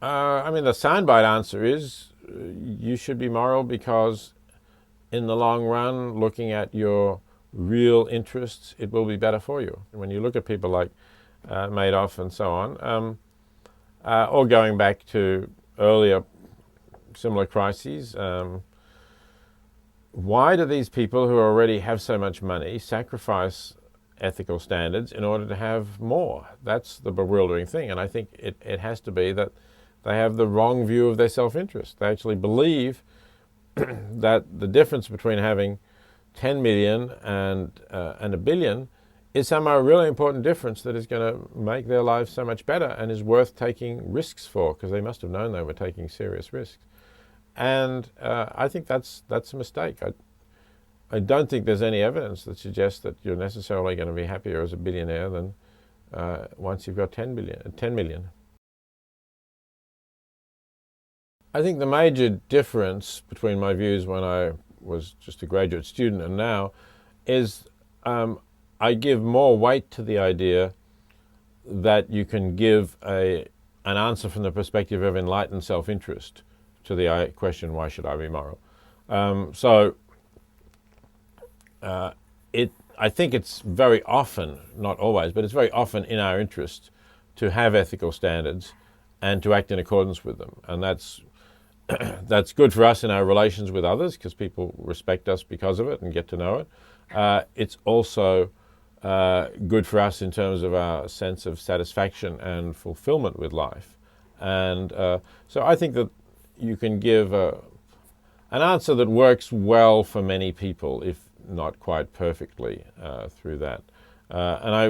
I mean, the soundbite answer is you should be moral because, in the long run, looking at your real interests, it will be better for you. When you look at people like Madoff and so on, or going back to earlier similar crises, why do these people who already have so much money sacrifice ethical standards in order to have more? That's the bewildering thing. And I think it has to be that they have the wrong view of their self-interest. They actually believe that the difference between having 10 million and a billion is somehow a really important difference that is going to make their lives so much better and is worth taking risks for, because they must have known they were taking serious risks. And I think that's a mistake. I don't think there's any evidence that suggests that you're necessarily going to be happier as a billionaire than once you've got 10 million. I think the major difference between my views when I was just a graduate student and now is I give more weight to the idea that you can give an answer from the perspective of enlightened self-interest to the question, why should I be moral? I think it's very often, not always, but it's very often in our interest to have ethical standards and to act in accordance with them. And that's good for us in our relations with others because people respect us because of it and get to know it. It's also good for us in terms of our sense of satisfaction and fulfillment with life. And so I think that you can give an answer that works well for many people, if not quite perfectly through that. And I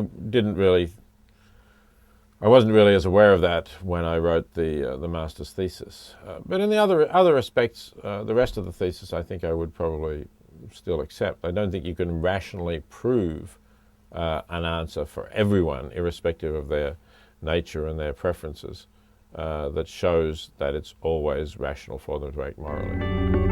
wasn't really as aware of that when I wrote the master's thesis. But in the other aspects, the rest of the thesis, I think I would probably still accept. I don't think you can rationally prove an answer for everyone, irrespective of their nature and their preferences, that shows that it's always rational for them to act morally.